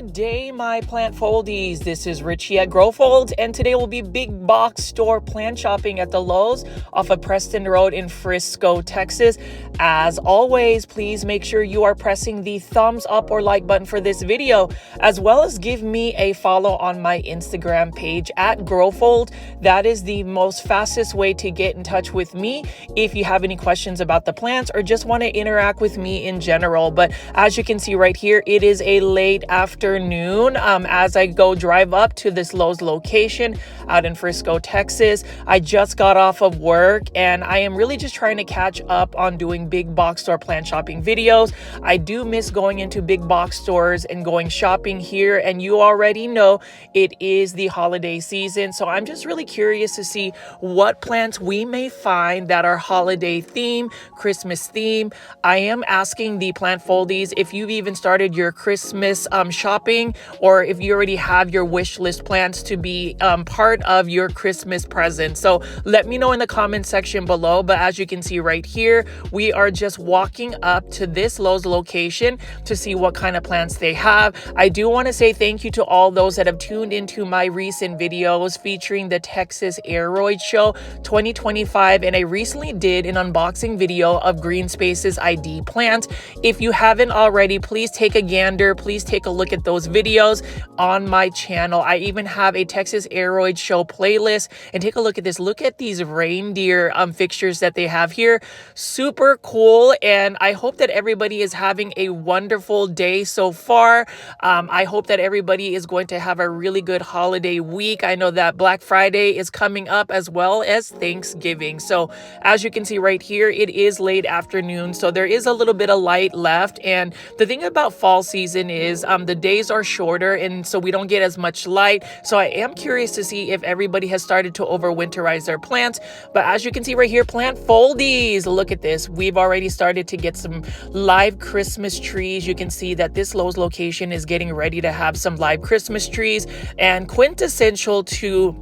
Good day, my plant foldies. This is Richie at Growfold, and today will be big box store plant shopping at the Lowe's off of Preston Road in Frisco, Texas. As always, please make sure you are pressing the thumbs up or like button for this video, as well as give me a follow on my Instagram page at Growfold. That is the most fastest way to get in touch with me if you have any questions about the plants or just want to interact with me in general. But as you can see right here, it is a late afternoon as I go drive up to this Lowe's location out in Frisco, Texas. I just got off of work and I am really just trying to catch up on doing big box store plant shopping videos. I do miss going into big box stores and going shopping here, and you already know it is the holiday season, so I'm just really curious to see what plants we may find that are holiday theme, Christmas theme. I am asking the plant foldies if you've even started your Christmas shopping, or if you already have your wish list plants to be part of your Christmas present. So let me know in the comment section below. But as you can see right here, we are just walking up to this Lowe's location to see what kind of plants they have. I do want to say thank you to all those that have tuned into my recent videos featuring the Texas Aroid Show 2025, and I recently did an unboxing video of Green Space's ID plant. If you haven't already, please take a gander. Please take a look at those videos on my channel. I even have a Texas Aroid Show playlist, and take a look at this. Look at these reindeer fixtures that they have here. Super cool, and I hope that everybody is having a wonderful day so far. I hope that everybody is going to have a really good holiday week. I know that Black Friday is coming up as well as Thanksgiving. So as you can see right here, it is late afternoon, so there is a little bit of light left. And the thing about fall season is the days are shorter, and so we don't get as much light. So I am curious to see if everybody has started to overwinterize their plants. But as you can see right here, plant foldies, look at this. We've already started to get some live Christmas trees. You can see that this Lowe's location is getting ready to have some live Christmas trees, and quintessential to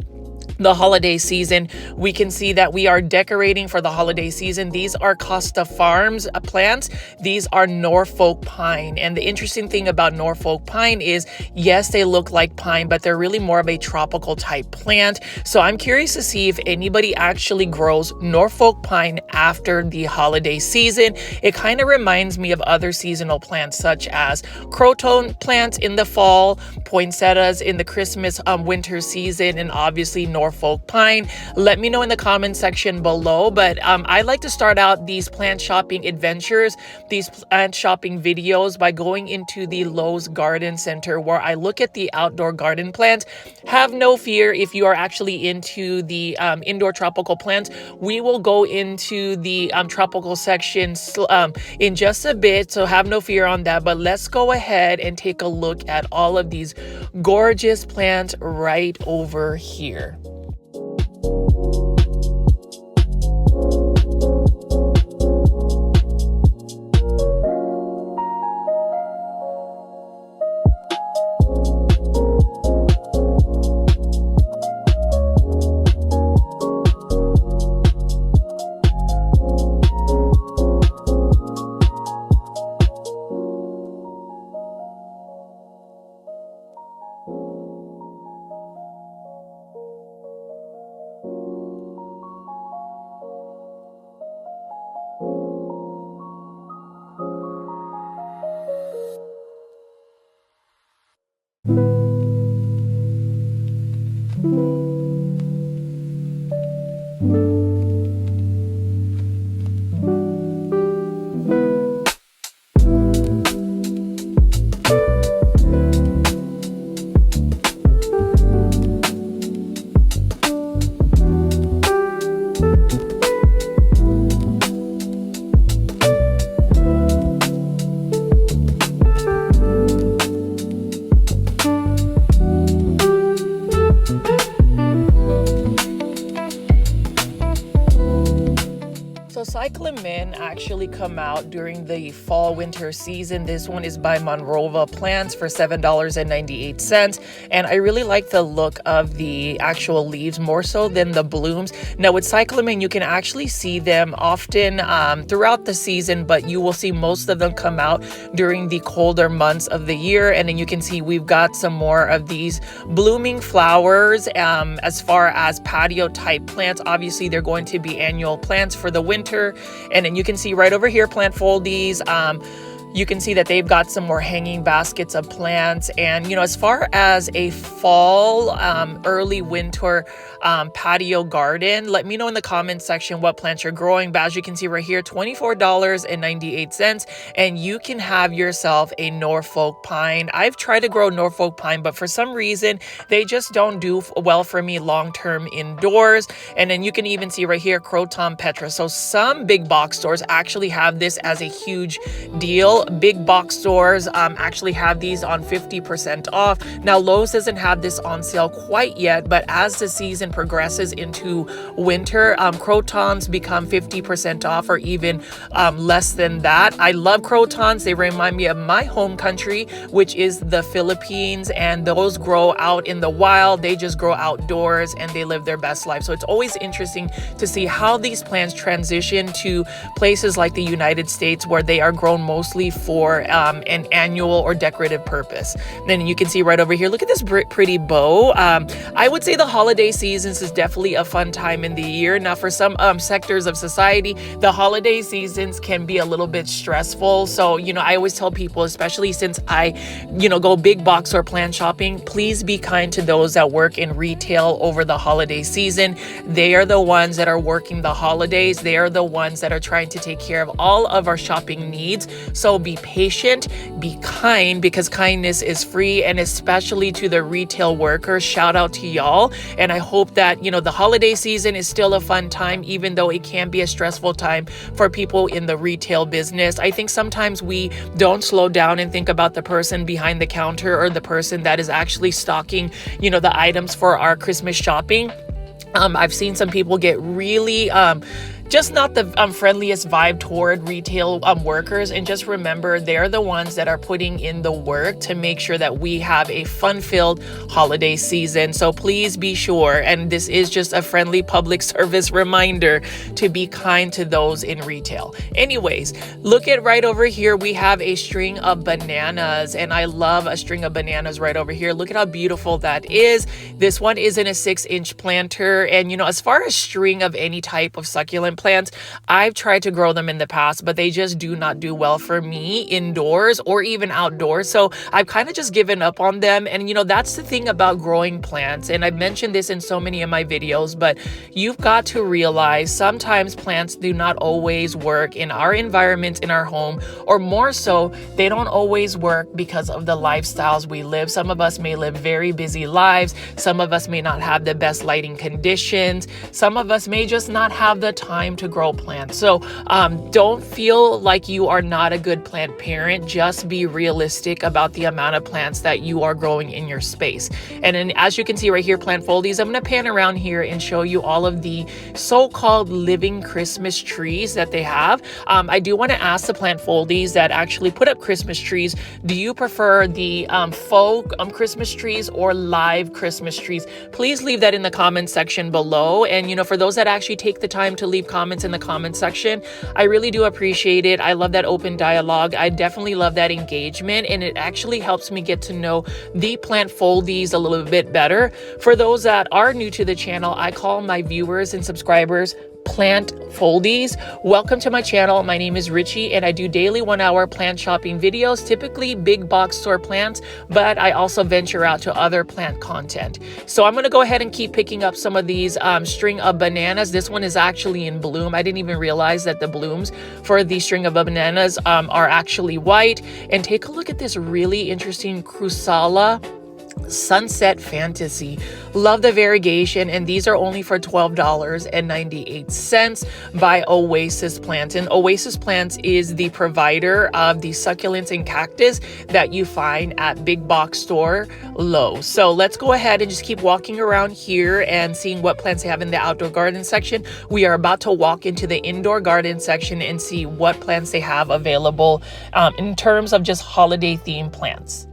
the holiday season, we can see that we are decorating for the holiday season. These are Costa Farms plants. These are Norfolk Pine. And the interesting thing about Norfolk Pine is, yes, they look like pine, but they're really more of a tropical type plant. So I'm curious to see if anybody actually grows Norfolk Pine after the holiday season. It kind of reminds me of other seasonal plants such as croton plants in the fall, poinsettias in the Christmas winter season, and obviously Norfolk Pine. Let me know in the comment section below. But I like to start out these plant shopping adventures, these plant shopping videos, by going into the Lowe's Garden Center, where I look at the outdoor garden plants. Have no fear if you are actually into the indoor tropical plants. We will go into the tropical section in just a bit, so have no fear on that. But let's go ahead and take a look at all of these gorgeous plants right over here. cyclamen actually come out during the fall winter season. This one is by Monstera Plants for $7.98. And I really like the look of the actual leaves more so than the blooms. Now with cyclamen, you can actually see them often throughout the season, but you will see most of them come out during the colder months of the year. And then you can see we've got some more of these blooming flowers. As far as patio type plants, obviously they're going to be annual plants for the winter. And then you can see right over here, plant foldies. You can see that they've got some more hanging baskets of plants. And, you know, as far as a fall, early winter patio garden, let me know in the comments section what plants you're growing. But as you can see right here, $24.98. And you can have yourself a Norfolk Pine. I've tried to grow Norfolk Pine, but for some reason, they just don't do well for me long-term indoors. And then you can even see right here, Croton Petra. So some big box stores actually have this as a huge deal. Big box stores actually have these on 50% off. Now, Lowe's doesn't have this on sale quite yet, but as the season progresses into winter, Crotons become 50% off or even less than that. I love Crotons. They remind me of my home country, which is the Philippines, and those grow out in the wild. They just grow outdoors and they live their best life. So it's always interesting to see how these plants transition to places like the United States where they are grown mostly for an annual or decorative purpose. Then you can see right over here, look at this pretty bow. I would say the holiday seasons is definitely a fun time in the year. Now for some sectors of society, the holiday seasons can be a little bit stressful. So, you know, I always tell people, especially since I, you know, go big box or plant shopping, please be kind to those that work in retail over the holiday season. They are the ones that are working the holidays. They are the ones that are trying to take care of all of our shopping needs. So be patient, be kind, because kindness is free, and especially to the retail workers, shout out to y'all. And I hope that, you know, the holiday season is still a fun time, even though it can be a stressful time for people in the retail business. I think sometimes we don't slow down and think about the person behind the counter or the person that is actually stocking, you know, the items for our Christmas shopping. I've seen some people get really just not the friendliest vibe toward retail workers. And just remember, they're the ones that are putting in the work to make sure that we have a fun-filled holiday season. So please be sure, and this is just a friendly public service reminder, to be kind to those in retail. Anyways, look at right over here, we have a string of bananas, and I love a string of bananas right over here. Look at how beautiful that is. This one is in a 6-inch planter. And, you know, as far as string of any type of succulent plants, I've tried to grow them in the past, but they just do not do well for me indoors or even outdoors. So I've kind of just given up on them. And, you know, that's the thing about growing plants. And I've mentioned this in so many of my videos, but you've got to realize sometimes plants do not always work in our environment, in our home, or more so, they don't always work because of the lifestyles we live. Some of us may live very busy lives. Some of us may not have the best lighting conditions. Some of us may just not have the time to grow plants. So don't feel like you are not a good plant parent. Just be realistic about the amount of plants that you are growing in your space. And then, as you can see right here, plant foldies, I'm going to pan around here and show you all of the so-called living Christmas trees that they have. I do want to ask the plant foldies that actually put up Christmas trees, do you prefer the faux Christmas trees or live Christmas trees? Please leave that in the comment section below. And, you know, for those that actually take the time to leave comments in the comment section, I really do appreciate it. I love that open dialogue. I definitely love that engagement, and it actually helps me get to know the plant foldies a little bit better. For those that are new to the channel, I call my viewers and subscribers plant foldies. Welcome to my channel. My name is Richie, and I do daily 1-hour plant shopping videos, typically big box store plants, but I also venture out to other plant content. So I'm going to go ahead and keep picking up some of these string of bananas. This one is actually in bloom. I didn't even realize that the blooms for the string of bananas are actually white. And take a look at this really interesting Crusala Sunset Fantasy. Love the variegation, and these are only for $12.98 by Oasis Plants. And Oasis Plants is the provider of the succulents and cactus that you find at big box store Lowe. So let's go ahead and just keep walking around here and seeing what plants they have in the outdoor garden section. We are about to walk into the indoor garden section and see what plants they have available in terms of just holiday themed plants.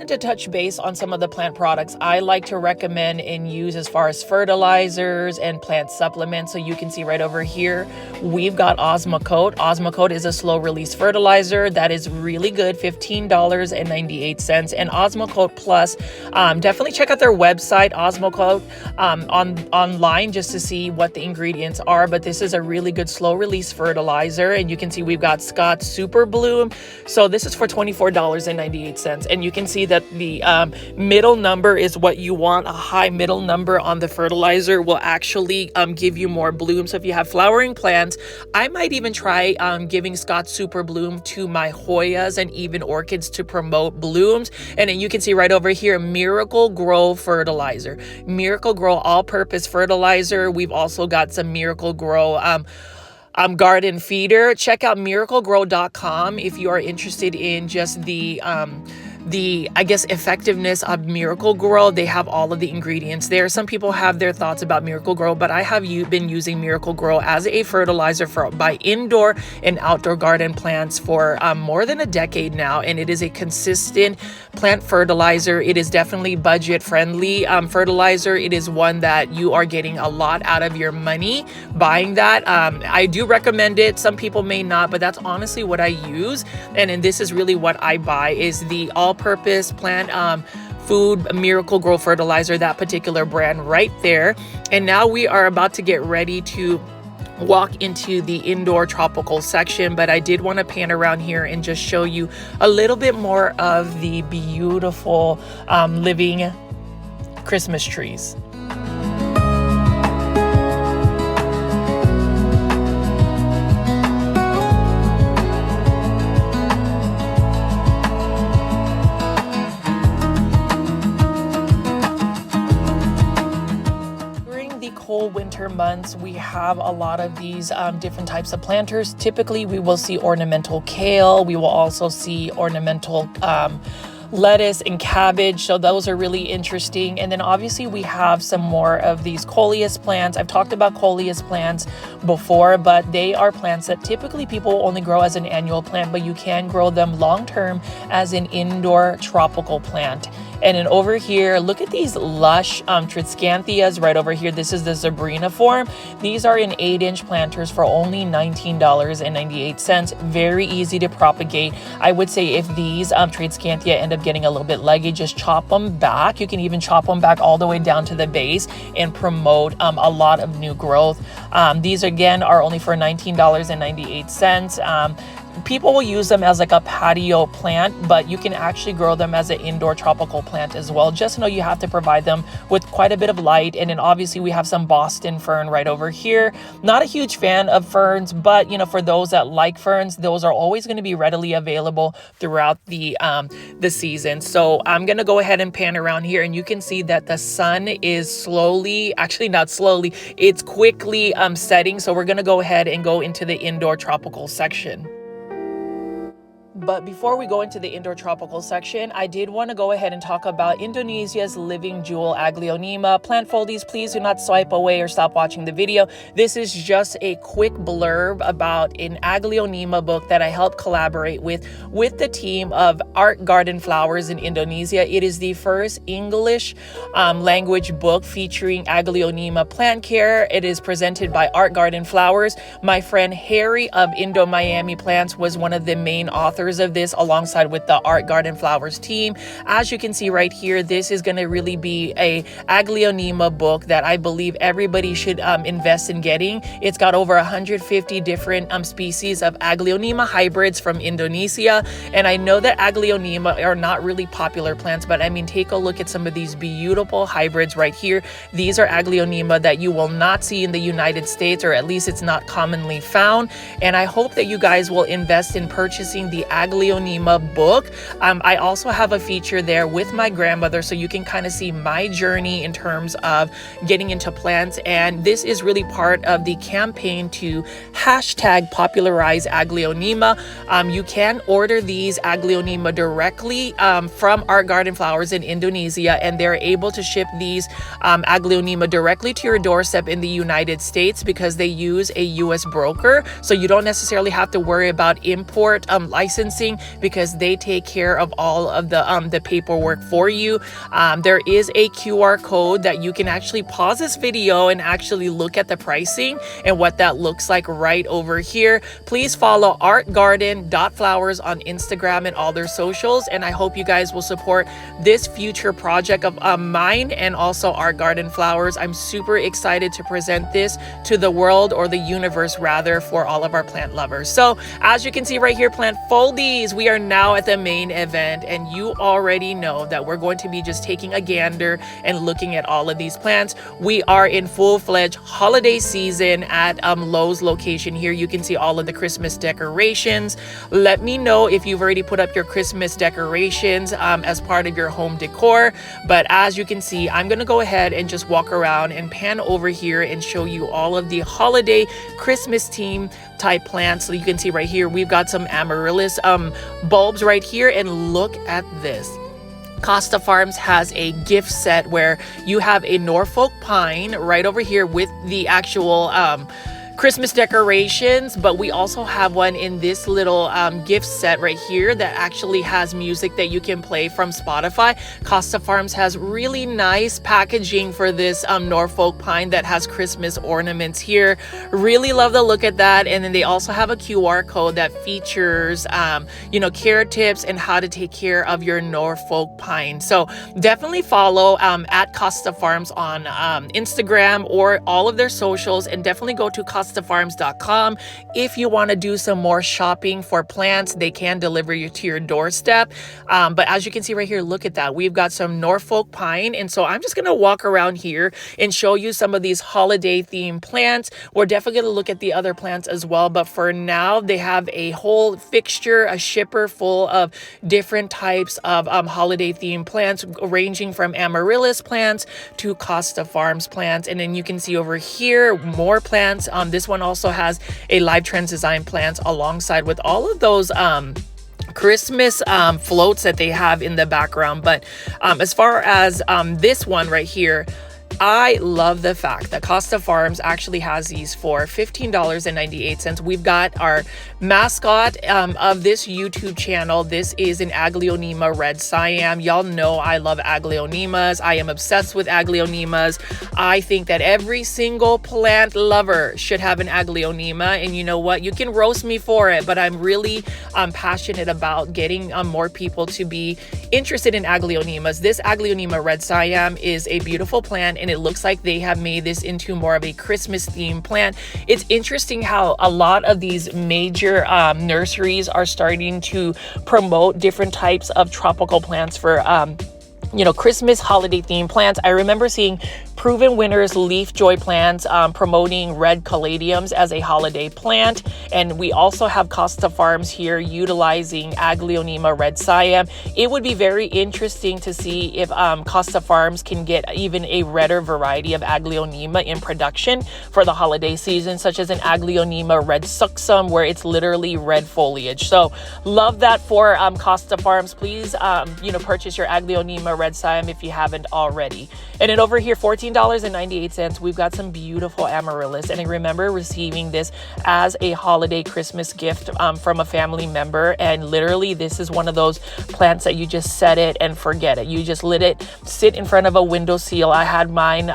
To touch base on some of the plant products I like to recommend and use as far as fertilizers and plant supplements. So you can see right over here, we've got Osmocote. Osmocote is a slow release fertilizer that is really good, $15.98. And Osmocote Plus, definitely check out their website, Osmocote, online just to see what the ingredients are. But this is a really good slow release fertilizer. And you can see we've got Scott Super Bloom. So this is for $24.98. And you can see that the middle number is what you want. A high middle number on the fertilizer will actually give you more bloom. So if you have flowering plants, I might even try giving Scott Super Bloom to my Hoyas and even orchids to promote blooms. And then you can see right over here, Miracle Grow fertilizer. Miracle Grow all-purpose fertilizer. We've also got some Miracle Grow garden feeder. Check out miraclegrow.com if you are interested in just the I guess effectiveness of Miracle Grow. They have all of the ingredients there. Some people have their thoughts about Miracle Grow, but I have been using Miracle Grow as a fertilizer by indoor and outdoor garden plants for more than a decade now, and it is a consistent plant fertilizer. It is definitely budget friendly fertilizer. It is one that you are getting a lot out of your money buying that. I do recommend it. Some people may not, but that's honestly what I use, and this is really what I buy is the all-purpose plant food Miracle Grow fertilizer, that particular brand right there. And now we are about to get ready to walk into the indoor tropical section, but I did want to pan around here and just show you a little bit more of the beautiful living Christmas trees. Cold winter months, we have a lot of these different types of planters. Typically, we will see ornamental kale. We will also see ornamental lettuce and cabbage. So those are really interesting. And then obviously we have some more of these coleus plants. I've talked about coleus plants before, but they are plants that typically people only grow as an annual plant, but you can grow them long-term as an indoor tropical plant. And then over here, look at these lush Triscanthias right over here. This is the Sabrina form. These are in 8-inch planters for only $19.98. Very easy to propagate. I would say if these Triscanthia end up getting a little bit leggy, just chop them back. You can even chop them back all the way down to the base and promote a lot of new growth. These again are only for $19.98. People will use them as like a patio plant, but you can actually grow them as an indoor tropical plant as well. Just know you have to provide them with quite a bit of light. And then obviously we have some Boston fern right over here. Not a huge fan of ferns, but for those that like ferns, those are always going to be readily available throughout the season. So I'm going to go ahead and pan around here, and you can see that the sun is it's quickly setting. So we're going to go ahead and go into the indoor tropical section. But before we go into the indoor tropical section, I did want to go ahead and talk about Indonesia's living jewel, Aglaonema. Plant foldies, please do not swipe away or stop watching the video. This is just a quick blurb about an Aglaonema book that I helped collaborate with the team of Art Garden Flowers in Indonesia. It is the first English language book featuring Aglaonema plant care. It is presented by Art Garden Flowers. My friend Harry of Indo Miami Plants was one of the main authors of this, alongside with the Art Garden Flowers team. As you can see right here, this is going to really be a Aglaonema book that I believe everybody should invest in getting. It's got over 150 different species of Aglaonema hybrids from Indonesia. And I know that Aglaonema are not really popular plants, but I mean, take a look at some of these beautiful hybrids right here. These are Aglaonema that you will not see in the United States, or at least it's not commonly found. And I hope that you guys will invest in purchasing the Aglaonema book. I also have a feature there with my grandmother, so you can kind of see my journey in terms of getting into plants. And this is really part of the campaign to hashtag popularize Aglaonema. You can order these Aglaonema directly from Art Garden Flowers in Indonesia, and they're able to ship these Aglaonema directly to your doorstep in the United States because they use a US broker. So you don't necessarily have to worry about import licensing, because they take care of all of the paperwork for you. There is a QR code that you can actually pause this video and actually look at the pricing and what that looks like right over here. Please follow artgarden.flowers on Instagram and all their socials, and I hope you guys will support this future project of mine and also Art Garden Flowers. I'm super excited to present this to the world, or the universe rather, for all of our plant lovers. So as you can see right here, plant foldies, we are now at the main event, and you already know that we're going to be just taking a gander and looking at all of these plants. We are in full-fledged holiday season at Lowe's location here. You can see all of the Christmas decorations. Let me know if you've already put up your Christmas decorations as part of your home decor. But as you can see, I'm going to go ahead and just walk around and pan over here and show you all of the holiday Christmas theme type plants. So you can see right here, we've got some Amaryllis bulbs right here, and look at this. Costa Farms has a gift set where you have a Norfolk Pine right over here with the actual Christmas decorations, but we also have one in this little gift set right here that actually has music that you can play from Spotify. Costa Farms has really nice packaging for this Norfolk Pine that has Christmas ornaments here. Really love the look at that. And then they also have a QR code that features care tips and how to take care of your Norfolk Pine. So definitely follow at Costa Farms on Instagram or all of their socials, and definitely go to CostaFarms.com if you want to do some more shopping for plants. They can deliver you to your doorstep. But as you can see right here, look at that. We've got some Norfolk Pine. And so I'm just going to walk around here and show you some of these holiday themed plants. We're definitely going to look at the other plants as well. But for now, they have a whole fixture, a shipper full of different types of holiday themed plants, ranging from Amaryllis plants to Costa Farms plants. And then you can see over here more plants. This one also has a Live Trends Design plants alongside with all of those Christmas floats that they have in the background. But as far as this one right here, I love the fact that Costa Farms actually has these for $15.98. We've got our mascot of this YouTube channel. This is an Aglaonema Red Siam. Y'all know I love Aglaonemas. I am obsessed with Aglaonemas. I think that every single plant lover should have an Aglaonema. And you know what? You can roast me for it, but I'm really passionate about getting more people to be interested in Aglaonemas. This Aglaonema Red Siam is a beautiful plant, and it looks like they have made this into more of a Christmas themed plant. It's interesting how a lot of these major nurseries are starting to promote different types of tropical plants for Christmas holiday themed plants. I remember seeing Proven Winners Leaf Joy plants, promoting red caladiums as a holiday plant. And we also have Costa Farms here utilizing Aglaonema Red Siam. It would be very interesting to see if Costa Farms can get even a redder variety of Aglaonema in production for the holiday season, such as an Aglaonema Red Siam, where it's literally red foliage. So love that for Costa Farms. Please, purchase your Aglaonema Red Siam if you haven't already. And then over here, $14.98, we've got some beautiful Amaryllis. And I remember receiving this as a holiday Christmas gift from a family member. And literally, this is one of those plants that you just set it and forget it. You just let it sit in front of a windowsill. I had mine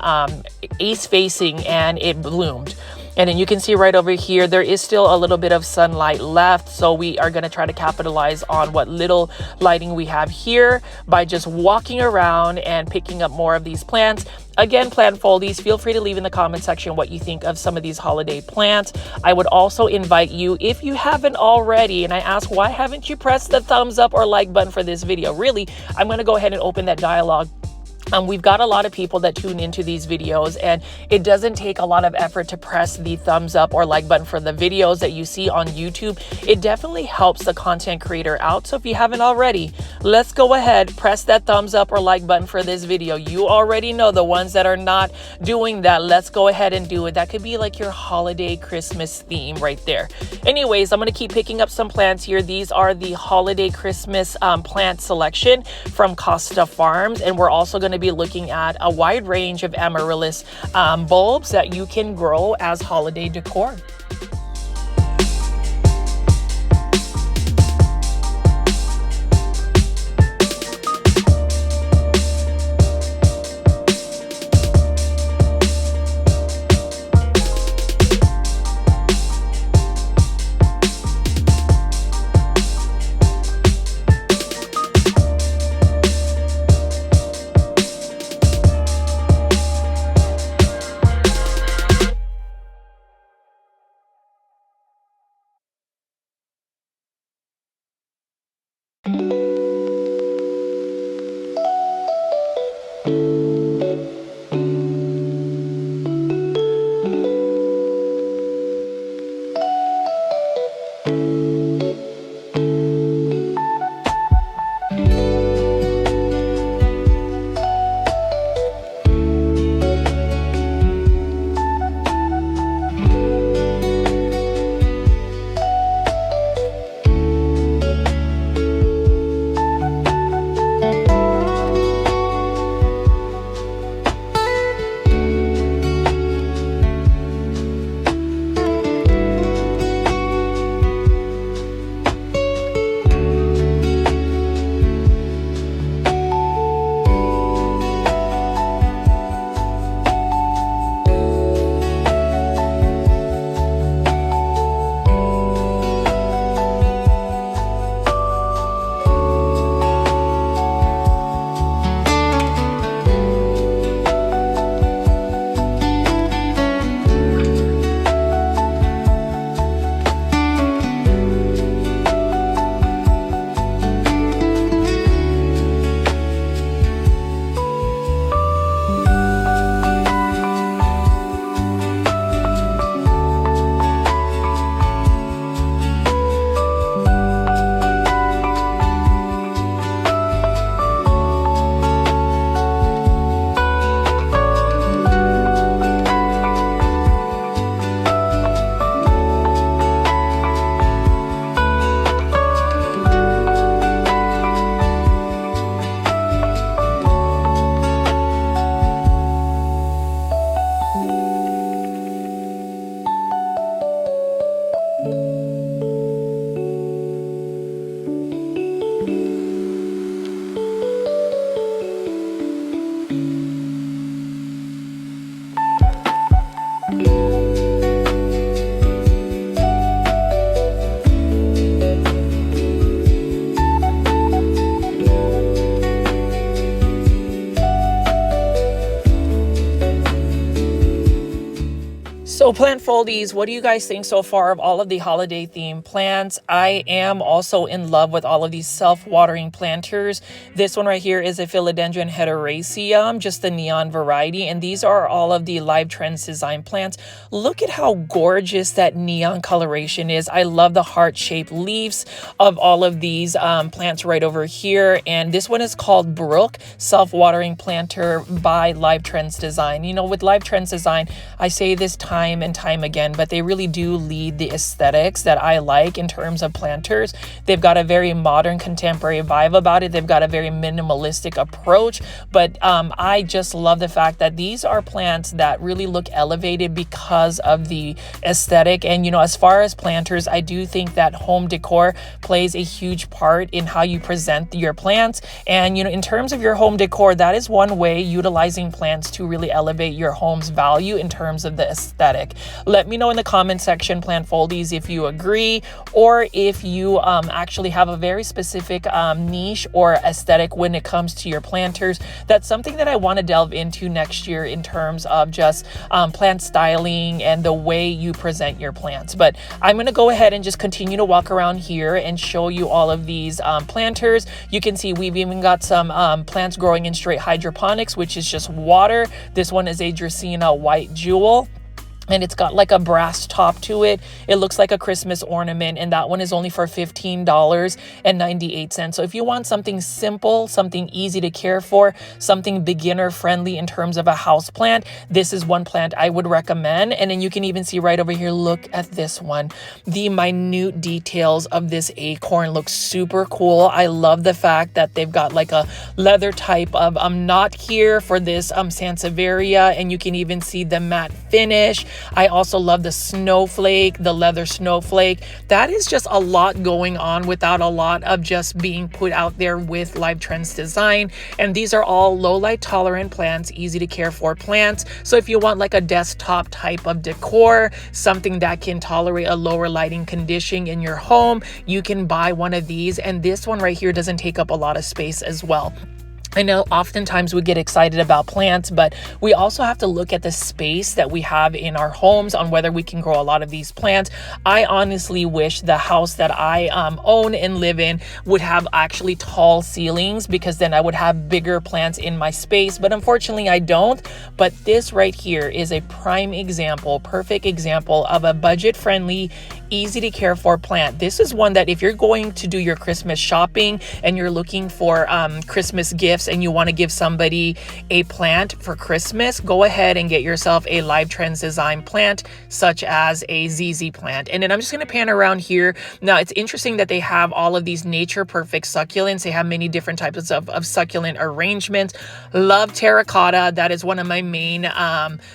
east facing and it bloomed. And then you can see right over here, there is still a little bit of sunlight left. So we are going to try to capitalize on what little lighting we have here by just walking around and picking up more of these plants. Again, plant foldies, feel free to leave in the comment section what you think of some of these holiday plants. I would also invite you, if you haven't already, and I ask, why haven't you pressed the thumbs up or like button for this video? Really, I'm going to go ahead and open that dialogue. We've got a lot of people that tune into these videos, and it doesn't take a lot of effort to press the thumbs up or like button for the videos that you see on YouTube. It definitely helps the content creator out. So if you haven't already, let's go ahead, press that thumbs up or like button for this video. You already know the ones that are not doing that. Let's go ahead and do it. That could be like your holiday Christmas theme right there. Anyways, I'm going to keep picking up some plants here. These are the holiday Christmas plant selection from Costa Farms, and we're also going to be looking at a wide range of amaryllis bulbs that you can grow as holiday decor. So plant foldies, what do you guys think so far of all of the holiday themed plants? I am also in love with all of these self-watering planters. This one right here is a Philodendron Heteroraceum, just the neon variety. And these are all of the Live Trends design plants. Look at how gorgeous that neon coloration is. I love the heart-shaped leaves of all of these plants right over here. And this one is called Brook, self-watering planter by Live Trends Design. You know, with Live Trends Design, I say this time and time again, but they really do lead the aesthetics that I like in terms of planters. They've got a very modern contemporary vibe about it. They've got a very minimalistic approach, but I just love the fact that these are plants that really look elevated because of the aesthetic. And, you know, as far as planters, I do think that home decor plays a huge part in how you present your plants. And, you know, in terms of your home decor, that is one way utilizing plants to really elevate your home's value in terms of the aesthetic. Let me know in the comment section, plant foldies, if you agree, or if you actually have a very specific niche or aesthetic when it comes to your planters. That's something that I want to delve into next year in terms of just plant styling and the way you present your plants. But I'm going to go ahead and just continue to walk around here and show you all of these planters. You can see we've even got some plants growing in straight hydroponics, which is just water. This one is a Dracaena White Jewel, and it's got like a brass top to it. It looks like a Christmas ornament, and that one is only for $15.98. So if you want something simple, something easy to care for, something beginner friendly in terms of a house plant, this is one plant I would recommend. And then you can even see right over here, look at this one. The minute details of this acorn look super cool. I love the fact that they've got like a leather type of knot here for this Sansevieria, and you can even see the matte finish. I also love the snowflake, the leather snowflake. That is just a lot going on without a lot of just being put out there with Live Trends Design. And these are all low light tolerant plants, easy to care for plants. So if you want like a desktop type of decor, something that can tolerate a lower lighting condition in your home, you can buy one of these. And this one right here doesn't take up a lot of space as well. I know oftentimes we get excited about plants, but we also have to look at the space that we have in our homes on whether we can grow a lot of these plants. I honestly wish the house that I own and live in would have actually tall ceilings, because then I would have bigger plants in my space, but unfortunately I don't. But this right here is a prime example, perfect example of a budget-friendly, easy to care for plant. This is one that if you're going to do your Christmas shopping and you're looking for Christmas gifts and you want to give somebody a plant for Christmas, go ahead and get yourself a Live Trends Design plant, such as a ZZ plant. And then I'm just going to pan around here. Now it's interesting that they have all of these nature perfect succulents. They have many different types of succulent arrangements. Love terracotta. That is one of my main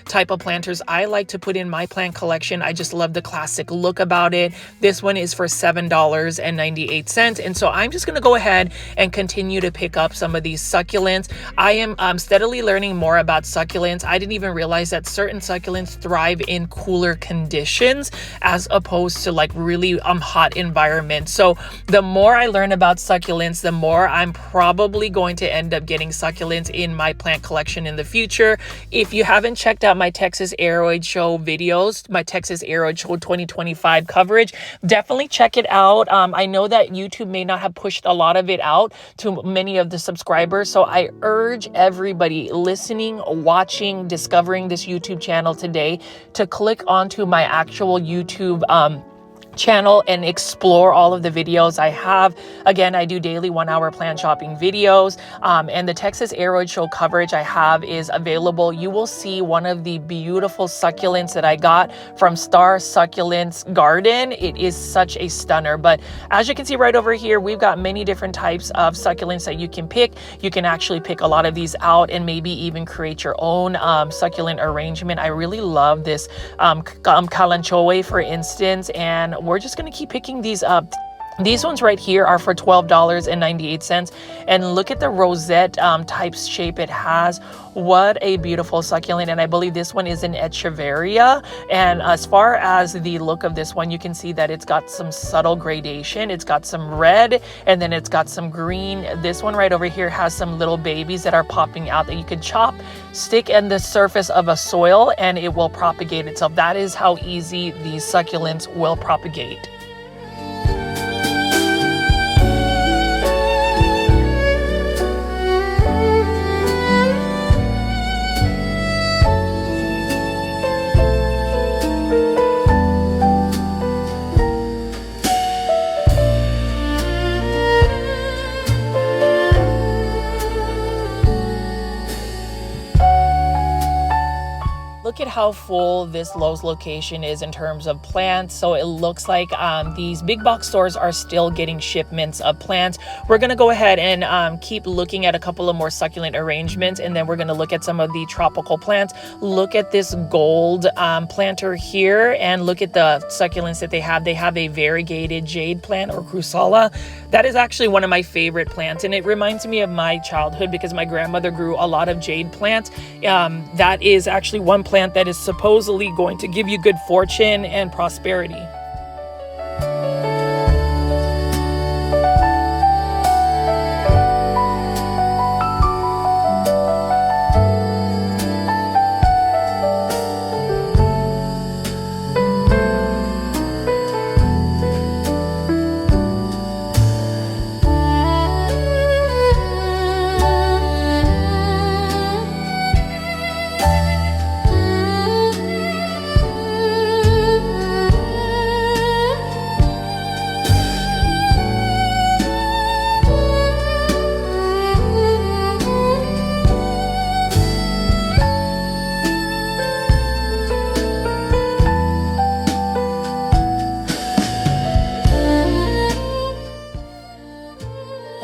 type of planters I like to put in my plant collection. I just love the classic look about it. This one is for $7.98. And so I'm just going to go ahead and continue to pick up some of these succulents. I am steadily learning more about succulents. I didn't even realize that certain succulents thrive in cooler conditions as opposed to like really hot environments. So the more I learn about succulents, the more I'm probably going to end up getting succulents in my plant collection in the future. If you haven't checked out my Texas Aeroid Show videos, my Texas Aeroid Show 2025 coverage, definitely check it out. I know that YouTube may not have pushed a lot of it out to many of the subscribers, so I urge everybody listening, watching, discovering this YouTube channel today to click onto my actual YouTube channel and explore all of the videos I have. Again, I do daily 1-hour plant shopping videos, and the Texas Aeroid Show coverage I have is available. You will see one of the beautiful succulents that I got from Star Succulents Garden. It is such a stunner. But as you can see right over here, we've got many different types of succulents that you can pick. You can actually pick a lot of these out and maybe even create your own succulent arrangement. I really love this Kalanchoe, for instance, and we're just going to keep picking these up These ones right here are for $12.98. And look at the rosette type shape it has. What a beautiful succulent. And I believe this one is an Echeveria. And as far as the look of this one, you can see that it's got some subtle gradation. It's got some red, and then it's got some green. This one right over here has some little babies that are popping out that you could chop, stick in the surface of a soil, and it will propagate itself. That is how easy these succulents will propagate. Look at how full this Lowe's location is in terms of plants. So it looks like these big box stores are still getting shipments of plants. We're going to go ahead and keep looking at a couple of more succulent arrangements, and then we're going to look at some of the tropical plants. Look at this gold planter here, and look at the succulents that they have. They have a variegated jade plant, or crusala. That is actually one of my favorite plants, and it reminds me of my childhood because my grandmother grew a lot of jade plants. That is actually one plant that is supposedly going to give you good fortune and prosperity.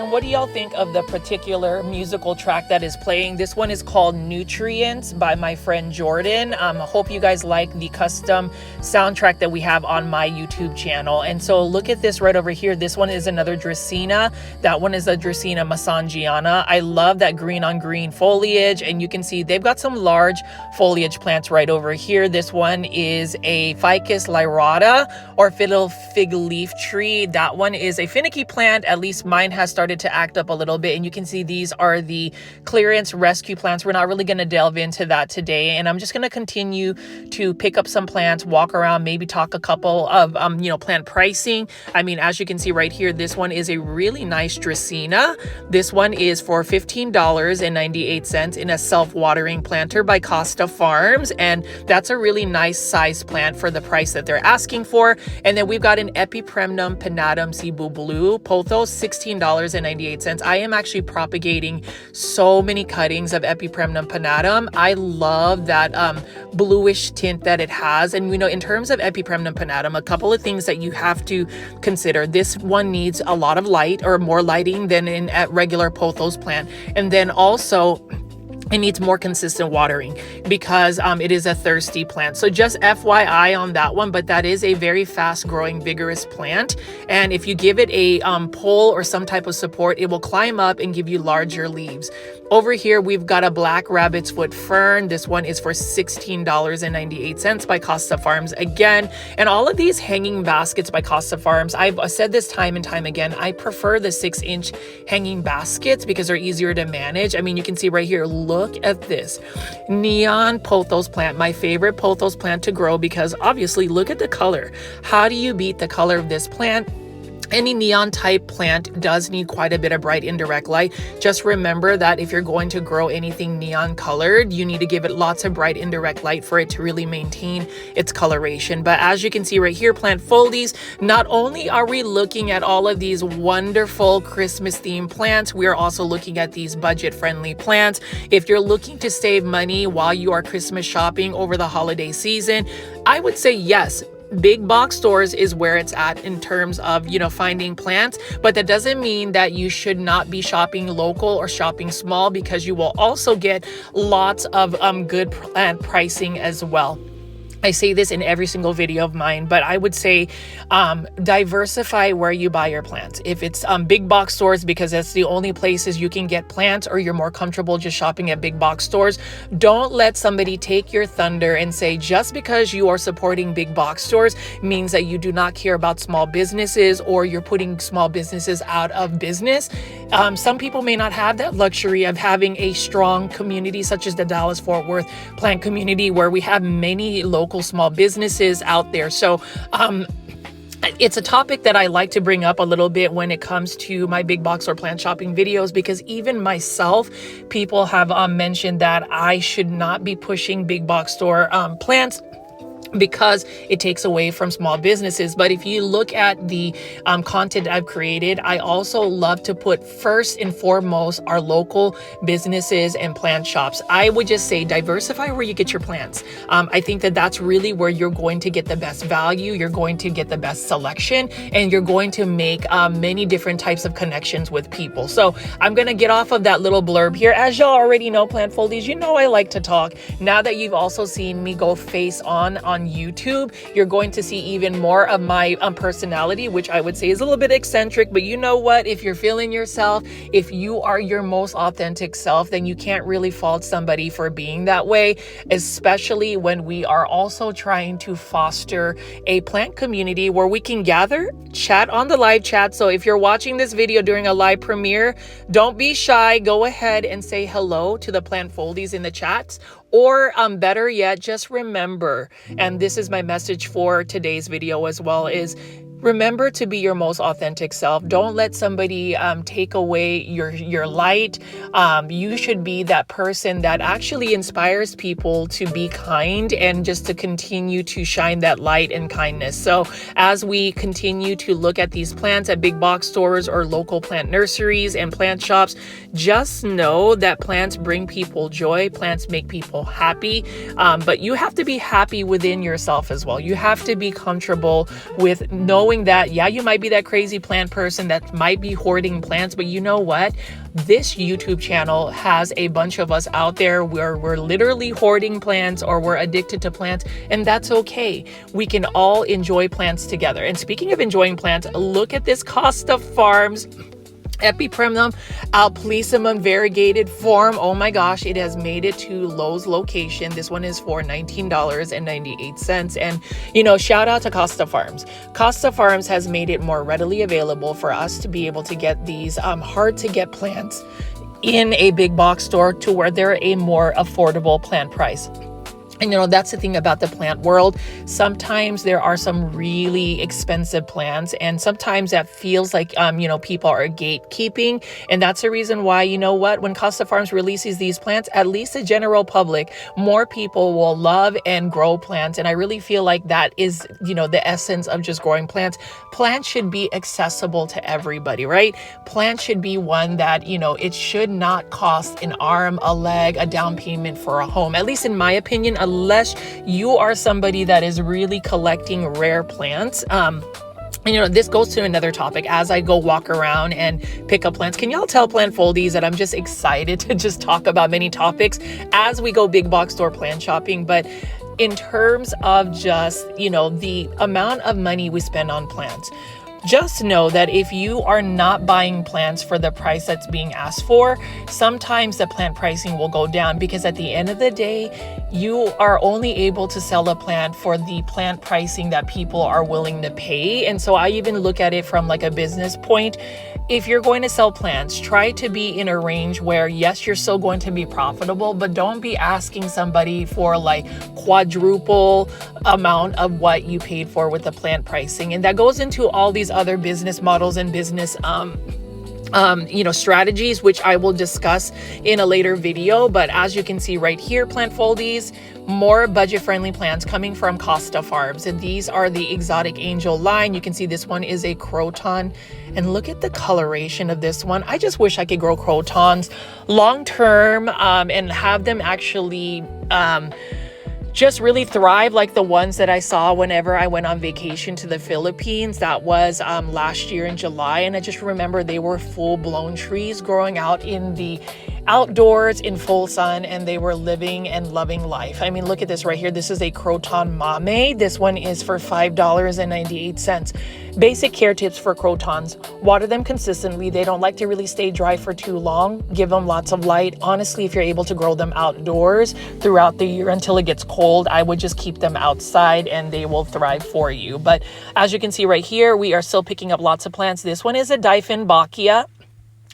What do y'all think of the particular musical track that is playing? This one is called Nutrients by my friend Jordan. I hope you guys like the custom soundtrack that we have on my YouTube channel. And so look at this right over here. This one is another Dracaena. That one is a Dracaena Massangiana. I love that green on green foliage, and you can see they've got some large foliage plants right over here. This one is a Ficus lyrata, or fiddle fig leaf tree. That one is a finicky plant. At least mine has started to act up a little bit, and you can see these are the clearance rescue plants. We're not really going to delve into that today, and I'm just going to continue to pick up some plants, walk around, maybe talk a couple of plant pricing. I mean, as you can see right here, this one is a really nice Dracaena. This one is for $15.98 in a self-watering planter by Costa Farms, and that's a really nice size plant for the price that they're asking for. And then we've got an Epipremnum pinnatum Cebu Blue Pothos, $16.98. I am actually propagating so many cuttings of Epipremnum pinnatum. I love that bluish tint that it has. And in terms of Epipremnum pinnatum, a couple of things that you have to consider. This one needs a lot of light, or more lighting than in a regular pothos plant. And then also, it needs more consistent watering because it is a thirsty plant. So just FYI on that one, but that is a very fast growing, vigorous plant. And if you give it a pole or some type of support, it will climb up and give you larger leaves. Over here, we've got a black rabbit's foot fern. This one is for $16.98 by Costa Farms again. And all of these hanging baskets by Costa Farms, I've said this time and time again, I prefer the 6-inch hanging baskets because they're easier to manage. I mean, you can see right here, look at this neon pothos plant, my favorite pothos plant to grow, because obviously look at the color. How do you beat the color of this plant? Any neon type plant does need quite a bit of bright indirect light. Just remember that if you're going to grow anything neon colored, you need to give it lots of bright indirect light for it to really maintain its coloration. But as you can see right here, plant foldies, not only are we looking at all of these wonderful Christmas themed plants, we are also looking at these budget friendly plants. If you're looking to save money while you are Christmas shopping over the holiday season, I would say yes, big box stores is where it's at in terms of, finding plants, but that doesn't mean that you should not be shopping local or shopping small, because you will also get lots of good plant pricing as well. I say this in every single video of mine, but I would say diversify where you buy your plants. If it's big box stores, because that's the only places you can get plants, or you're more comfortable just shopping at big box stores, don't let somebody take your thunder and say just because you are supporting big box stores means that you do not care about small businesses, or you're putting small businesses out of business. Some people may not have that luxury of having a strong community such as the Dallas-Fort Worth plant community, where we have many local small businesses out there. So it's a topic that I like to bring up a little bit when it comes to my big box or plant shopping videos, because even myself, people have mentioned that I should not be pushing big box store plants because it takes away from small businesses. But if you look at the content I've created, I also love to put first and foremost our local businesses and plant shops. I would just say diversify where you get your plants. I think that that's really where you're going to get the best value, you're going to get the best selection, and you're going to make many different types of connections with people. So I'm going to get off of that little blurb here. As y'all already know, plant foldies, you know I like to talk. Now that you've also seen me go face on YouTube, you're going to see even more of my personality, which I would say is a little bit eccentric, but you know what? If you're feeling yourself, if you are your most authentic self, then you can't really fault somebody for being that way, especially when we are also trying to foster a plant community where we can gather, chat on the live chat. So if you're watching this video during a live premiere, don't be shy. Go ahead and say hello to the plant foldies in the chats. Or better yet, just remember, and this is my message for today's video as well, is remember to be your most authentic self. Don't let somebody take away your light. You should be that person that actually inspires people to be kind and just to continue to shine that light and kindness. So as we continue to look at these plants at big box stores or local plant nurseries and plant shops, just know that plants bring people joy. Plants make people happy. But you have to be happy within yourself as well. You have to be comfortable with knowing that, yeah, you might be that crazy plant person that might be hoarding plants, but you know what? This YouTube channel has a bunch of us out there where we're literally hoarding plants or we're addicted to plants, and that's okay. We can all enjoy plants together. And speaking of enjoying plants, look at this Costa Farms Epipremnum alplicimum variegated form. Oh my gosh, it has made it to Lowe's location. This one is for $19.98. And, you know, shout out to Costa Farms. Costa Farms has made it more readily available for us to be able to get these hard to get plants in a big box store to where they're a more affordable plant price. And, you know, that's the thing about the plant world. Sometimes there are some really expensive plants, and sometimes that feels like, you know, people are gatekeeping. And that's the reason why, you know what, when Costa Farms releases these plants, at least the general public, more people will love and grow plants. And I really feel like that is, you know, the essence of just growing plants. Plants should be accessible to everybody, right? Plants should be one that, you know, it should not cost an arm, a leg, a down payment for a home, at least in my opinion, unless you are somebody that is really collecting rare plants. And, you know, this goes to another topic as I go walk around and pick up plants. Can y'all tell plant foldies that I'm just excited to just talk about many topics as we go big box store plant shopping? But in terms of just, you know, the amount of money we spend on plants, just know that if you are not buying plants for the price that's being asked for, sometimes the plant pricing will go down, because at the end of the day, you are only able to sell a plant for the plant pricing that people are willing to pay. And so I even look at it from like a business point. If you're going to sell plants, try to be in a range where, yes, you're still going to be profitable, but don't be asking somebody for like quadruple amount of what you paid for with the plant pricing. And that goes into all these other business models and business you know, strategies, which I will discuss in a later video. But as you can see right here, plant foldies, more budget-friendly plants coming from Costa Farms. And these are the Exotic Angel line. You can see this one is a croton. And look at the coloration of this one. I just wish I could grow crotons long-term and have them actually just really thrive like the ones that I saw whenever I went on vacation to the Philippines. That was last year in July, and I just remember they were full-blown trees growing out in the outdoors in full sun, and they were living and loving life. I mean, look at this right here. This is a croton mame. This one is for $5.98. Basic care tips for crotons: water them consistently. They don't like to really stay dry for too long. Give them lots of light. Honestly, if you're able to grow them outdoors throughout the year until it gets cold, I would just keep them outside and they will thrive for you. But as you can see right here, we are still picking up lots of plants. This one is a Dieffenbachia.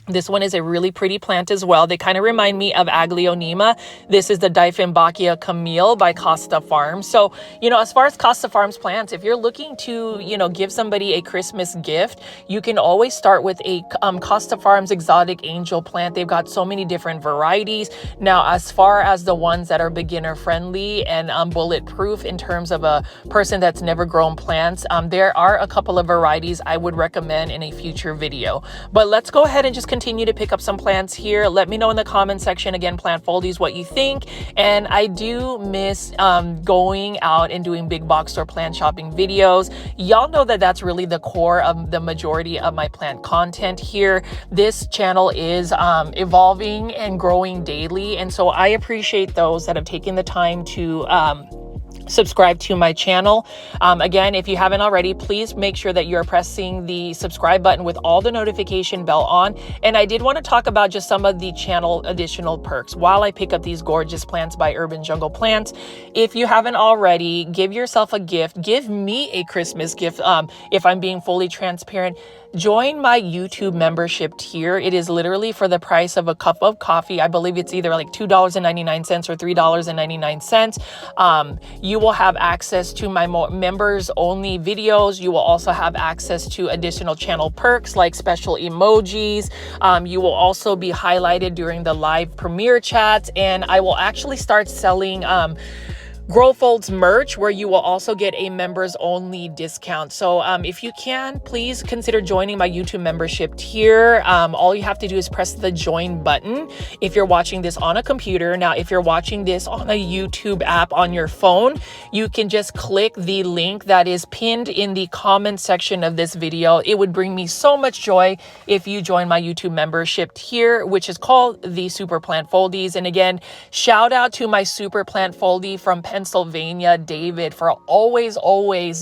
This one is a really pretty plant as well. They kind of remind me of Aglaonema. This is the Dieffenbachia Camille by Costa Farms. So, as far as Costa Farms plants, if you're looking to, give somebody a Christmas gift, you can always start with a Costa Farms exotic angel plant. They've got so many different varieties. Now, as far as the ones that are beginner friendly and bulletproof in terms of a person that's never grown plants, there are a couple of varieties I would recommend in a future video. But let's go ahead and just continue to pick up some plants here. Let me know in the comment section, again, plant foldies, what you think. And I do miss going out and doing big box store plant shopping videos. Y'all know that that's really the core of the majority of my plant content here. This channel is evolving and growing daily, and so I appreciate those that have taken the time to subscribe to my channel. Again, if you haven't already, please make sure that you're pressing the subscribe button with all the notification bell on. And I did want to talk about just some of the channel additional perks while I pick up these gorgeous plants by Urban Jungle Plants. If you haven't already, give yourself a gift. Give me a Christmas gift. If I'm being fully transparent, join my YouTube membership tier. It is literally for the price of a cup of coffee. I believe it's either like $2.99 or $3.99. You will have access to my members only videos. You will also have access to additional channel perks like special emojis. You will also be highlighted during the live premiere chats, and I will actually start selling Growfolds merch, where you will also get a members only discount. So if you can, please consider joining my YouTube membership tier. All you have to do is press the join button if you're watching this on a computer. Now, if you're watching this on a YouTube app on your phone, you can just click the link that is pinned in the comment section of this video. It would bring me so much joy if you join my YouTube membership tier, which is called the Super Plant Foldies. And again, shout out to my Super Plant Foldie from Pennsylvania, David, for always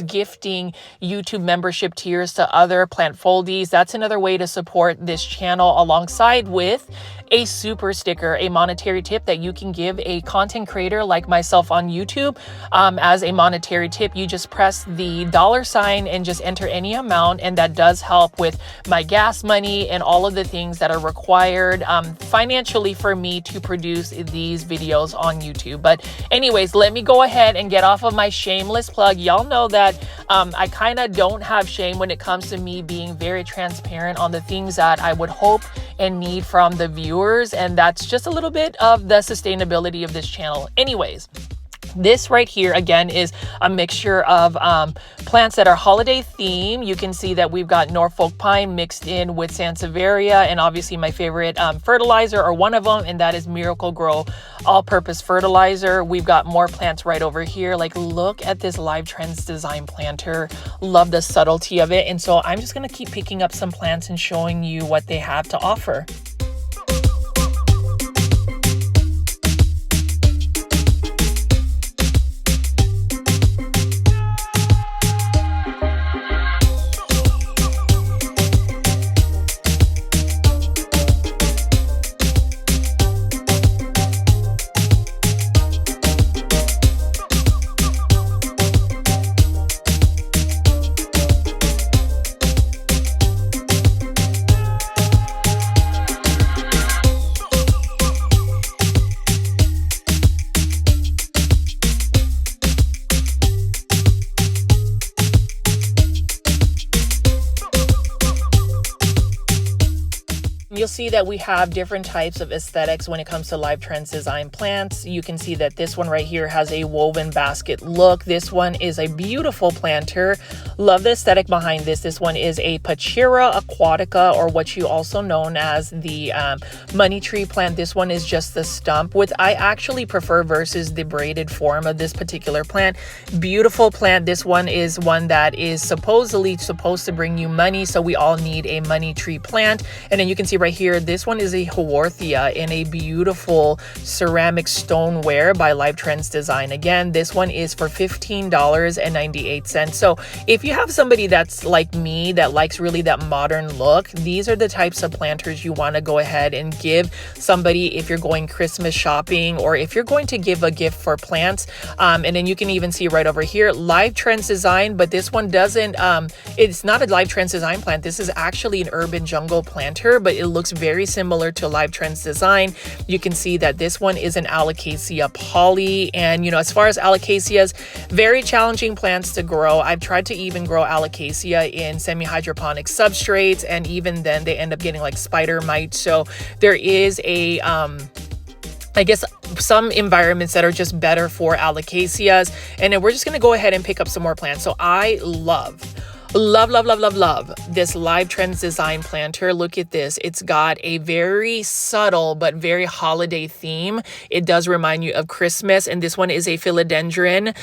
gifting YouTube membership tiers to other plant foldies. That's another way to support this channel, alongside with a super sticker, a monetary tip that you can give a content creator like myself on YouTube. As a monetary tip, you just press the $sign and just enter any amount, and that does help with my gas money and all of the things that are required financially for me to produce these videos on YouTube. But anyways, let me go ahead and get off of my shameless plug. Y'all know that I kind of don't have shame when it comes to me being very transparent on the things that I would hope and need from the viewers, and that's just a little bit of the sustainability of this channel. Anyways, this right here, again, is a mixture of plants that are holiday themed. You can see that we've got Norfolk Pine mixed in with Sansevieria, and obviously my favorite fertilizer, or one of them, and that is Miracle Grow all-purpose fertilizer. We've got more plants right over here. Like, look at this Live Trends design planter. Love the subtlety of it. And so I'm just going to keep picking up some plants and showing you what they have to offer. You'll see that we have different types of aesthetics when it comes to Live Trends design plants. You can see that this one right here has a woven basket look. This one is a beautiful planter. Love the aesthetic behind this. This one is a Pachira aquatica, or what you also known as the money tree plant. This one is just the stump, which I actually prefer versus the braided form of this particular plant. Beautiful plant. This one is one that is supposedly supposed to bring you money, so we all need a money tree plant. And then you can see right here, this one is a Haworthia in a beautiful ceramic stoneware by Live Trends Design. Again, this one is for $15.98. So if you have somebody that's like me that likes really that modern look, these are the types of planters you want to go ahead and give somebody if you're going Christmas shopping, or if you're going to give a gift for plants. And then you can even see right over here, Live Trends Design, but this one doesn't, it's not a Live Trends Design plant. This is actually an urban jungle planter, but it looks very similar to Live Trends Design. You can see that this one is an Alocasia poly. And, you know, as far as Alocasias, very challenging plants to grow. I've tried to even grow Alocasia in semi-hydroponic substrates, and even then they end up getting like spider mite. So there is a, I guess, some environments that are just better for Alocasias. And then we're just going to go ahead and pick up some more plants. So I love this Live Trends Design planter. Look at this. It's got a very subtle but very holiday theme. It does remind you of Christmas. And this one is a philodendron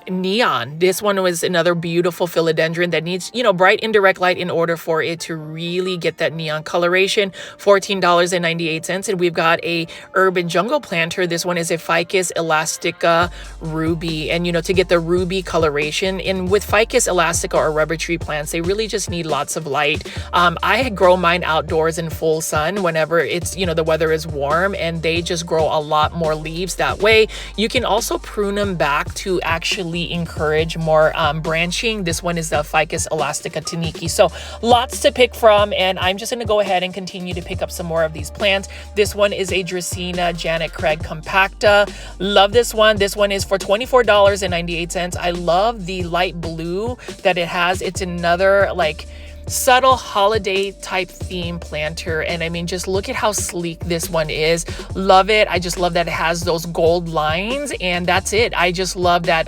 neon. This one was another beautiful philodendron that needs, you know, bright indirect light in order for it to really get that neon coloration. $14.98. And we've got a urban jungle planter. This one is a Ficus elastica ruby. And, you know, to get the ruby coloration, and with Ficus elastica or rubber tree plants, they really just need lots of light. I grow mine outdoors in full sun whenever it's, you know, the weather is warm, and they just grow a lot more leaves that way. You can also prune them back to actually encourage more branching. This one is the Ficus elastica taniki. So lots to pick from, and I'm just going to go ahead and continue to pick up some more of these plants. This one is a Dracaena Janet Craig compacta. Love this one. This one is for $24.98. I love the light blue that it has. It's another like subtle holiday type theme planter, and I mean, just look at how sleek this one is. Love it. I just love that it has those gold lines, and that's it. I just love that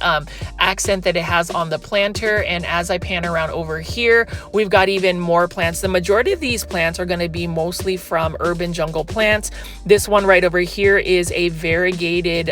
accent that it has on the planter. And as I pan around over here, we've got even more plants. The majority of these plants are going to be mostly from urban jungle plants. This one right over here is a variegated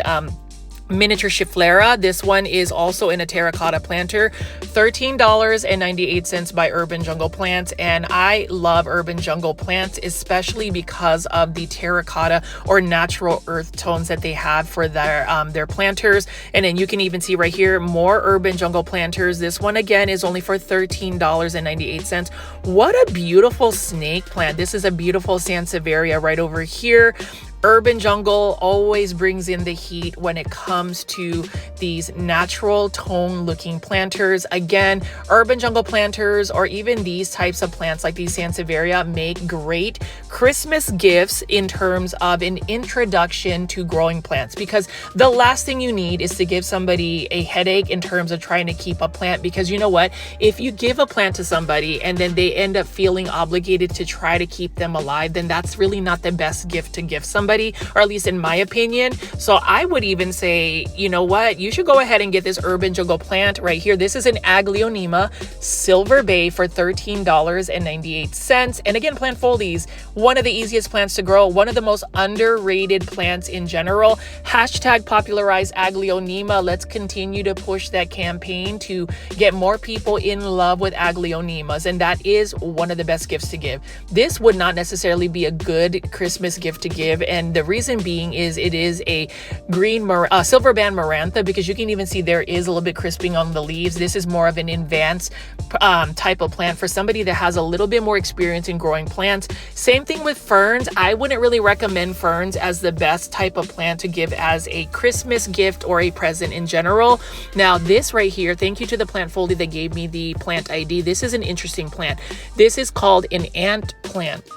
miniature Schefflera. This one is also in a terracotta planter. $13.98 by Urban Jungle Plants. And I love Urban Jungle Plants, especially because of the terracotta or natural earth tones that they have for their planters. And then you can even see right here, more Urban Jungle Planters. This one again is only for $13.98. What a beautiful snake plant. This is a beautiful Sansevieria right over here. Urban Jungle always brings in the heat when it comes to these natural tone looking planters. Again, Urban Jungle planters, or even these types of plants like these Sansevieria, make great Christmas gifts in terms of an introduction to growing plants, because the last thing you need is to give somebody a headache in terms of trying to keep a plant. Because you know what, if you give a plant to somebody and then they end up feeling obligated to try to keep them alive, then that's really not the best gift to give somebody, or at least in my opinion. So I would even say, you know what, you should go ahead and get this Urban Jungle plant right here. This is an Aglaonema Silver Bay for $13.98. And again, plant foldies, one of the easiest plants to grow, one of the most underrated plants in general. Hashtag popularize Aglaonema. Let's continue to push that campaign to get more people in love with Aglaonemas, and that is one of the best gifts to give. This would not necessarily be a good Christmas gift to give, and the reason being is it is a green silver band marantha, because you can even see there is a little bit crisping on the leaves. This is more of an advanced type of plant for somebody that has a little bit more experience in growing plants. Same thing with ferns. I wouldn't really recommend ferns as the best type of plant to give as a Christmas gift or a present in general. Now this right here, thank you to the plant foldy that gave me the plant ID. This is an interesting plant. This is called an ant plant.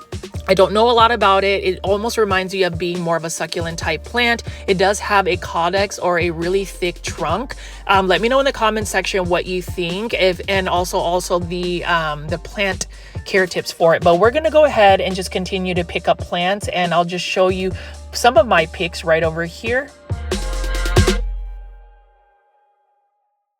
I don't know a lot about it. It almost reminds you of being more of a succulent type plant. It does have a caudex or a really thick trunk. Let me know in the comment section what you think, and also the plant care tips for it. But we're gonna go ahead and just continue to pick up plants, and I'll just show you some of my picks right over here.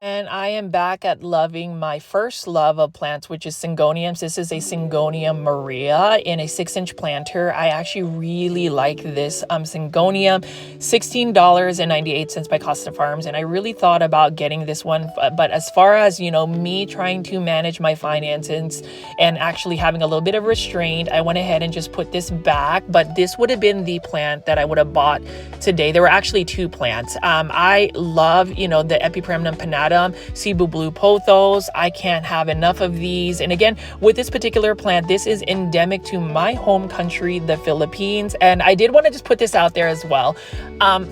And I am back at loving my first love of plants, which is Syngoniums. This is a Syngonium Maria in a 6-inch planter. I actually really like this Syngonium. $16.98 by Costa Farms, and I really thought about getting this one, but as far as, you know, me trying to manage my finances and actually having a little bit of restraint, I went ahead and just put this back. But this would have been the plant that I would have bought today. There were actually two plants. I love, you know, the Epipremnum pinnatum, Cebu Blue Pothos. I can't have enough of these. And again, with this particular plant, this is endemic to my home country, the Philippines. And I did want to just put this out there as well.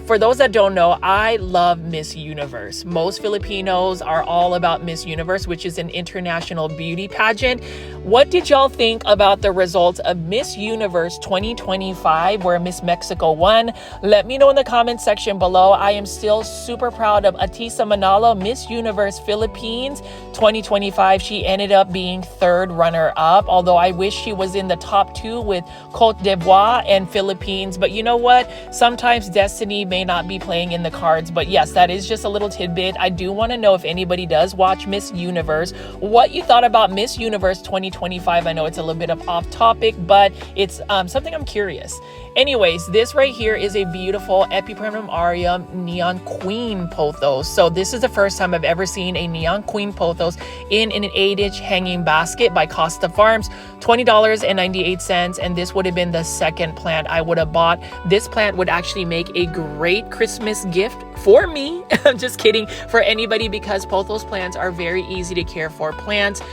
For those that don't know, I love Miss Universe. Most Filipinos are all about Miss Universe, which is an international beauty pageant. What did y'all think about the results of Miss Universe 2025, where Miss Mexico won? Let me know in the comment section below. I am still super proud of Atisa Manalo, Miss Universe Philippines 2025. She ended up being third runner-up, although I wish she was in the top two with Cote d'Ivoire and Philippines. But you know what? Sometimes destiny may not be playing in the cards. But yes, that is just a little tidbit. I do want to know, if anybody does watch Miss Universe, what you thought about Miss Universe 2025. I know it's a little bit of off topic, but it's something I'm curious. Anyways, this right here is a beautiful Epipremnum aureum Neon Queen Pothos. So this is the first time I've ever seen a Neon Queen Pothos in an 8-inch hanging basket by Costa Farms, $20.98. And this would have been the second plant I would have bought. This plant would actually make a great Christmas gift for me. I'm just kidding, for anybody, because Pothos plants are very easy to care for plants.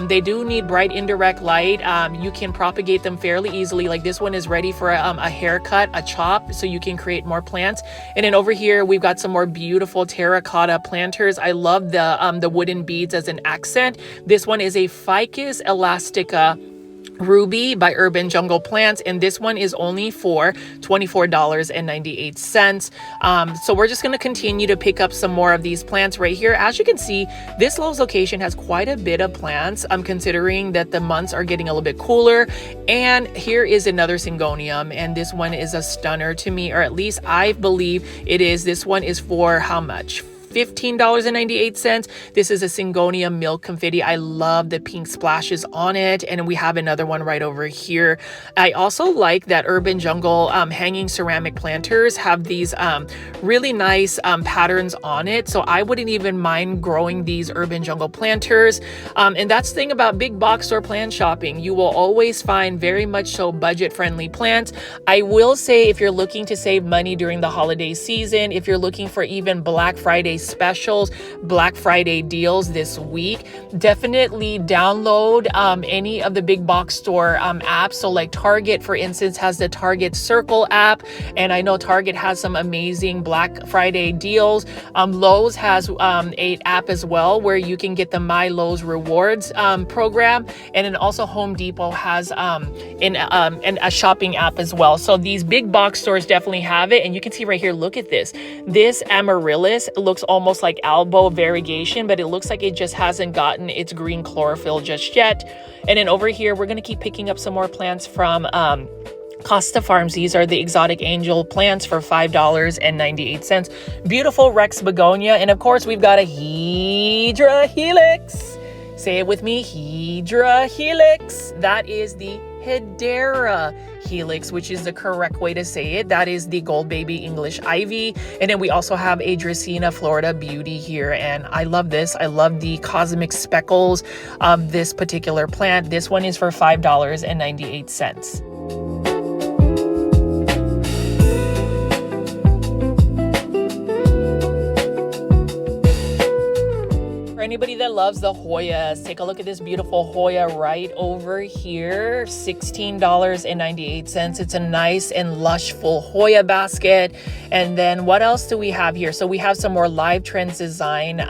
They do need bright indirect light. You can propagate them fairly easily. Like this one is ready for a haircut, a chop, so you can create more plants. And then over here we've got some more beautiful terracotta planters. I love the wooden beads as an accent. This one is a Ficus elastica Ruby by Urban Jungle Plants, and this one is only for $24.98. So we're just going to continue to pick up some more of these plants right here. As you can see, this Lowe's location has quite a bit of plants. I'm considering that the months are getting a little bit cooler. And here is another Syngonium, and this one is a stunner to me, or at least I believe it is. This one is for how much? $15.98. This is a Syngonium Milk Confetti. I love the pink splashes on it. And we have another one right over here. I also like that Urban Jungle hanging ceramic planters have these really nice patterns on it. So I wouldn't even mind growing these Urban Jungle planters. And that's the thing about big box store plant shopping. You will always find very much so budget-friendly plants. I will say, if you're looking to save money during the holiday season, if you're looking for even Black Friday specials, Black Friday deals this week, definitely download any of the big box store apps. So like Target, for instance, has the Target Circle app, and I know Target has some amazing Black Friday deals. Lowe's has a app as well where you can get the My Lowe's Rewards program, and then also Home Depot has a shopping app as well. So these big box stores definitely have it, and you can see right here, look at this. This Amaryllis looks almost like elbow variegation, but it looks like it just hasn't gotten its green chlorophyll just yet. And then over here, we're going to keep picking up some more plants from Costa Farms. These are the exotic angel plants for $5.98. Beautiful Rex begonia. And of course, we've got a Hydra helix. Say it with me, Hydra helix. That is the Hedera helix, which is the correct way to say it. That is the Gold Baby English Ivy. And then we also have a Dracaena Florida Beauty here. And I love this. I love the cosmic speckles of this particular plant. This one is for $5.98. Anybody that loves the Hoyas, take a look at this beautiful Hoya right over here, $16.98. It's a nice and lush full Hoya basket. And then what else do we have here? So we have some more Live Trends Design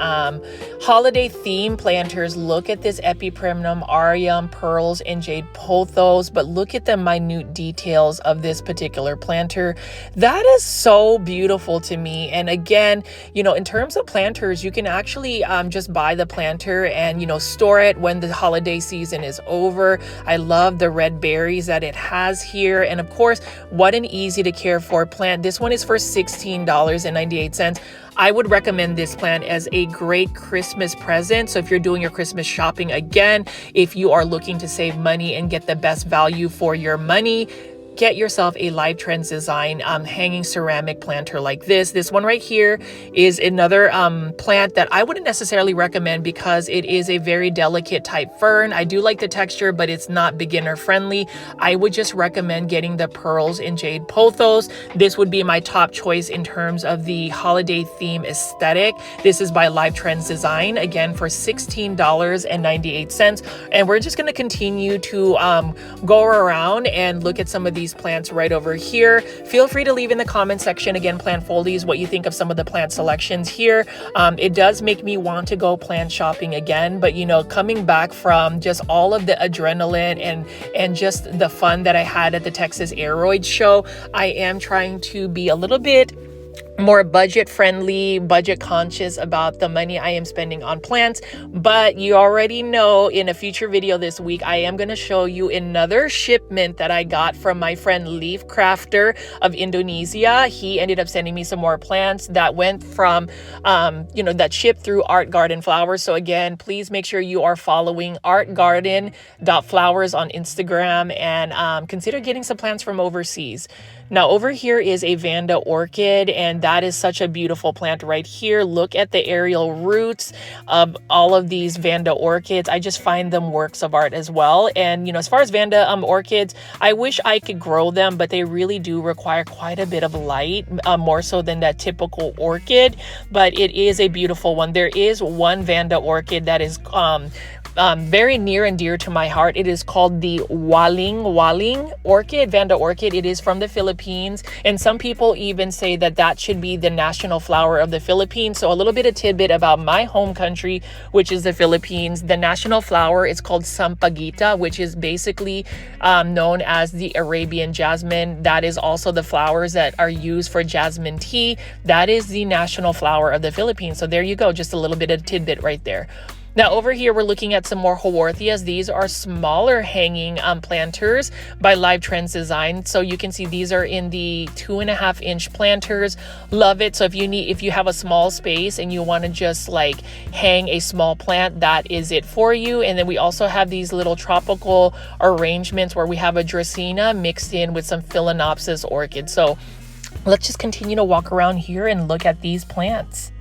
holiday theme planters. Look at this Epipremnum aureum Pearls and Jade Pothos, but look at the minute details of this particular planter. That is so beautiful to me. And again, you know, in terms of planters, you can actually just buy the plant planter and, store it when the holiday season is over. I love the red berries that it has here. And of course, what an easy to care for plant. This one is for $16.98. I would recommend this plant as a great Christmas present. So if you're doing your Christmas shopping again, if you are looking to save money and get the best value for your money, get yourself a Live Trends Design hanging ceramic planter like this. This one right here is another plant that I wouldn't necessarily recommend because it is a very delicate type fern. I do like the texture, but it's not beginner friendly. I would just recommend getting the Pearls and Jade Pothos. This would be my top choice in terms of the holiday theme aesthetic. This is by Live Trends Design, again for $16.98. And we're just going to continue to go around and look at some of these plants right over here. Feel free to leave in the comment section, again, Plant Foldies, what you think of some of the plant selections here. It does make me want to go plant shopping again, but coming back from just all of the adrenaline and just the fun that I had at the Texas Aeroid show, I am trying to be a little bit more budget friendly, budget conscious about the money I am spending on plants. But you already know, in a future video this week, I am going to show you another shipment that I got from my friend Leaf Crafter of Indonesia. He ended up sending me some more plants that went from that shipped through Art Garden Flowers. So again, please make sure you are following artgarden.flowers on Instagram and consider getting some plants from overseas. Now over here is a Vanda orchid, and that is such a beautiful plant right here. Look at the aerial roots of all of these Vanda orchids. I just find them works of art as well. And as far as Vanda orchids, I wish I could grow them, but they really do require quite a bit of light, more so than that typical orchid. But it is a beautiful one. There is one Vanda orchid that is very near and dear to my heart. It is called the Waling orchid, Vanda orchid. It is from the Philippines, and some people even say that should be the national flower of the Philippines. So a little bit of tidbit about my home country, which is the Philippines. The national flower is called Sampaguita, which is basically known as the Arabian jasmine. That is also the flowers that are used for jasmine tea. That is the national flower of the Philippines. So there you go, just a little bit of tidbit right there. Now over here, we're looking at some more Haworthias. These are smaller hanging planters by Live Trends Design. So you can see these are in the 2.5-inch planters. Love it. So if you have a small space and you want to just like hang a small plant, that is it for you. And then we also have these little tropical arrangements where we have a Dracaena mixed in with some Phalaenopsis orchids. So let's just continue to walk around here and look at these plants.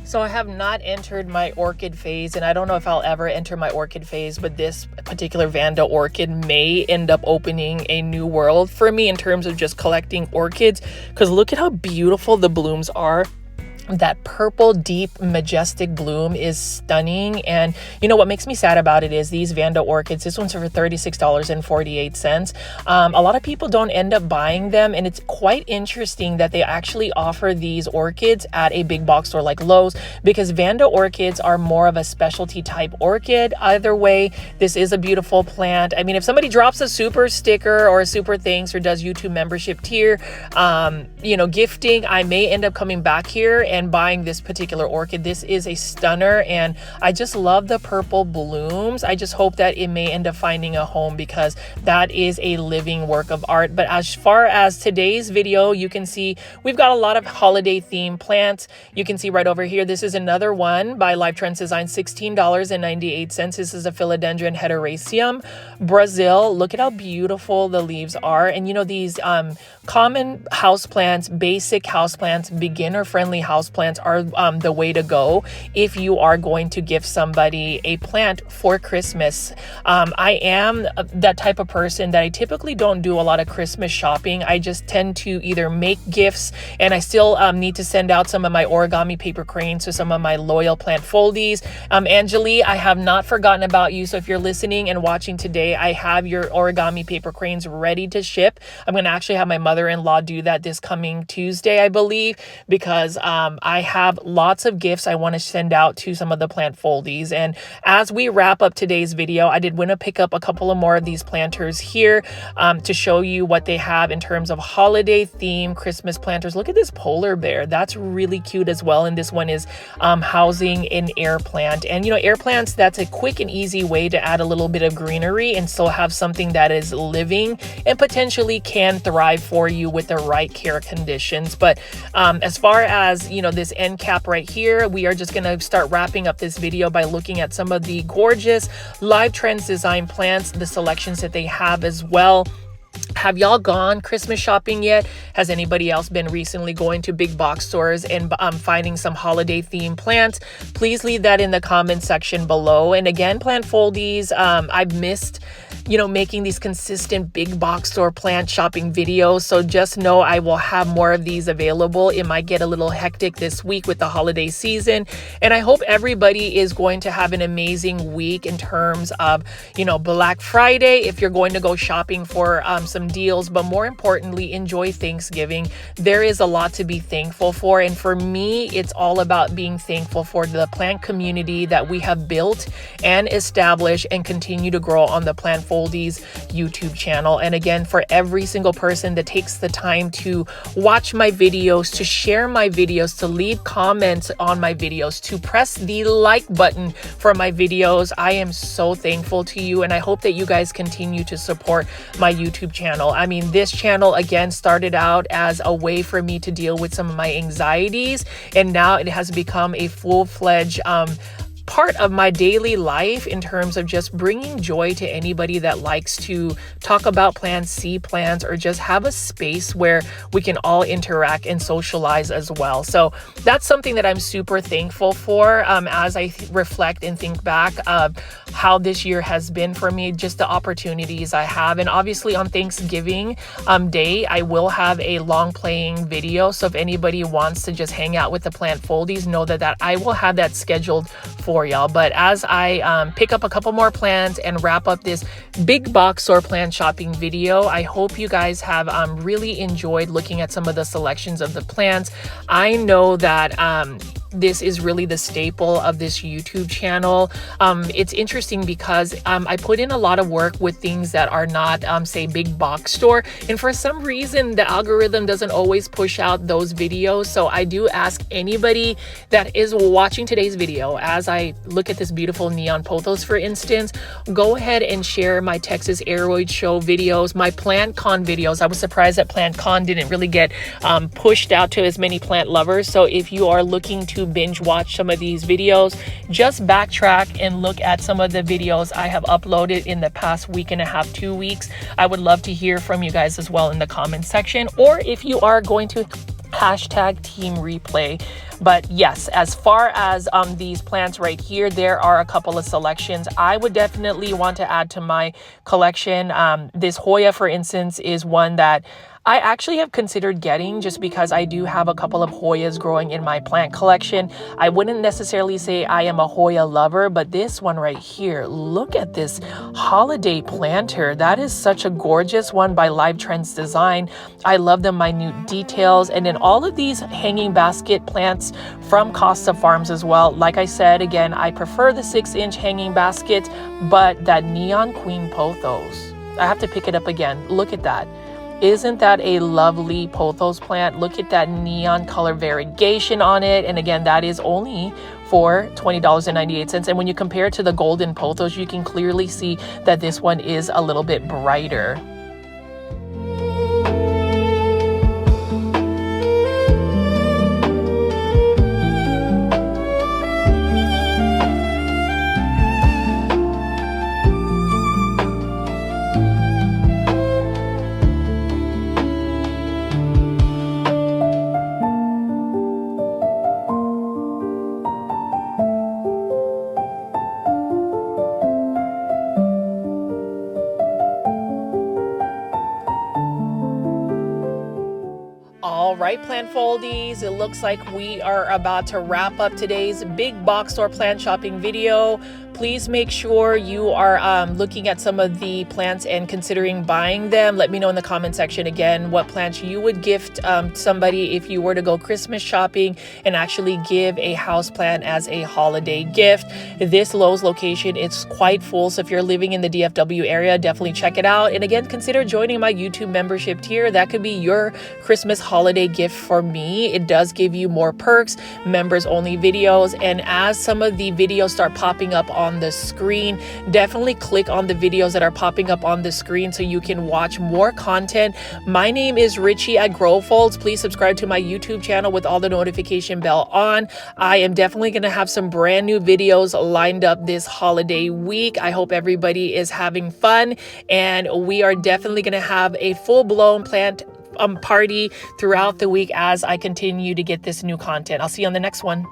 So I have not entered my orchid phase, and I don't know if I'll ever enter my orchid phase, but this particular Vanda orchid may end up opening a new world for me in terms of just collecting orchids, because look at how beautiful the blooms are. That purple, deep, majestic bloom is stunning. And what makes me sad about it is these Vanda orchids, this one's for $36.48. A lot of people don't end up buying them, and it's quite interesting that they actually offer these orchids at a big box store like Lowe's, because Vanda orchids are more of a specialty type orchid. Either way, this is a beautiful plant. I mean, if somebody drops a super sticker or a super thanks or does YouTube membership tier, gifting, I may end up coming back here and buying this particular orchid. This is a stunner, and I just love the purple blooms. I just hope that it may end up finding a home, because that is a living work of art. But as far as today's video, you can see we've got a lot of holiday themed plants. You can see right over here, this is another one by Live Trends Design, $16.98. This is a Philodendron Hederaceum, Brazil. Look at how beautiful the leaves are. And these common houseplants, basic houseplants, beginner friendly houseplants, houseplants are the way to go if you are going to gift somebody a plant for Christmas. I am that type of person that I typically don't do a lot of Christmas shopping. I just tend to either make gifts, and I still need to send out some of my origami paper cranes to some of my loyal plant foldies. Angeli, I have not forgotten about you. So if you're listening and watching today, I have your origami paper cranes ready to ship. I'm going to actually have my mother-in-law do that this coming Tuesday, I believe, because I have lots of gifts I want to send out to some of the plant foldies. And as we wrap up today's video, I did want to pick up a couple of more of these planters here to show you what they have in terms of holiday theme Christmas planters. Look at this polar bear. That's really cute as well. And this one is housing an air plant. And, you know, air plants, that's a quick and easy way to add a little bit of greenery and still have something that is living and potentially can thrive for you with the right care conditions. But as far as, you know, this end cap right here, we are just going to start wrapping up this video by looking at some of the gorgeous Live Trends design plants, the selections that they have as well. Have y'all gone Christmas shopping yet? Has anybody else been recently going to big box stores and finding some holiday themed plants? Please leave that in the comment section below. And again, plant foldies, I've missed, you know, making these consistent big box store plant shopping videos. So just know I will have more of these available. It might get a little hectic this week with the holiday season. And I hope everybody is going to have an amazing week in terms of, you know, Black Friday, if you're going to go shopping for some deals, but more importantly, enjoy Thanksgiving. There is a lot to be thankful for. And for me, it's all about being thankful for the plant community that we have built and established and continue to grow on the Plant Foldies YouTube channel. And again, for every single person that takes the time to watch my videos, to share my videos, to leave comments on my videos, to press the like button for my videos, I am so thankful to you. And I hope that you guys continue to support my YouTube channel. I mean, this channel again started out as a way for me to deal with some of my anxieties, and now it has become a full-fledged part of my daily life in terms of just bringing joy to anybody that likes to talk about plants, see plants, or just have a space where we can all interact and socialize as well. So that's something that I'm super thankful for as I reflect and think back of how this year has been for me, just the opportunities I have. And obviously on Thanksgiving Day, I will have a long playing video. So if anybody wants to just hang out with the plant foldies, know that I will have that scheduled for y'all. But as I pick up a couple more plants and wrap up this big box store plant shopping video, I hope you guys have really enjoyed looking at some of the selections of the plants. I know that this is really the staple of this YouTube channel. It's interesting because I put in a lot of work with things that are not, say, big box store. And for some reason, the algorithm doesn't always push out those videos. So I do ask anybody that is watching today's video, as I look at this beautiful neon pothos, for instance, go ahead and share my Texas Aeroid Show videos, my Plant Con videos. I was surprised that Plant Con didn't really get pushed out to as many plant lovers. So if you are looking to binge watch some of these videos, just backtrack and look at some of the videos I have uploaded in the past week and a half, 2 weeks. I would love to hear from you guys as well in the comment section, or if you are going to hashtag team replay. But yes, as far as these plants right here, there are a couple of selections I would definitely want to add to my collection. This Hoya, for instance, is one that I actually have considered getting, just because I do have a couple of Hoyas growing in my plant collection. I wouldn't necessarily say I am a Hoya lover, but this one right here, look at this holiday planter. That is such a gorgeous one by Live Trends Design. I love the minute details. And then all of these hanging basket plants from Costa Farms as well. Like I said, again, I prefer the 6-inch hanging basket, but that Neon Queen Pothos, I have to pick it up again. Look at that. Isn't that a lovely pothos plant? Look at that neon color variegation on it. And again, that is only for $20.98. And when you compare it to the golden pothos, you can clearly see that this one is a little bit brighter. right, plant foldies, it looks like we are about to wrap up today's big box store plant shopping video. Please make sure you are looking at some of the plants and considering buying them. Let me know in the comment section again what plants you would gift somebody if you were to go Christmas shopping and actually give a house plant as a holiday gift. This Lowe's location, it's quite full, so if you're living in the DFW area, definitely check it out. And again, consider joining my YouTube membership tier. That could be your Christmas holiday gift for me. It does give you more perks, members only videos, and as some of the videos start popping up on the screen, definitely click on the videos that are popping up on the screen so you can watch more content. My name is Richie at Growfolds. Please subscribe to my YouTube channel with all the notification bell on. I am definitely going to have some brand new videos lined up this holiday week. I hope everybody is having fun, and we are definitely going to have a full-blown plant party throughout the week as I continue to get this new content. I'll see you on the next one.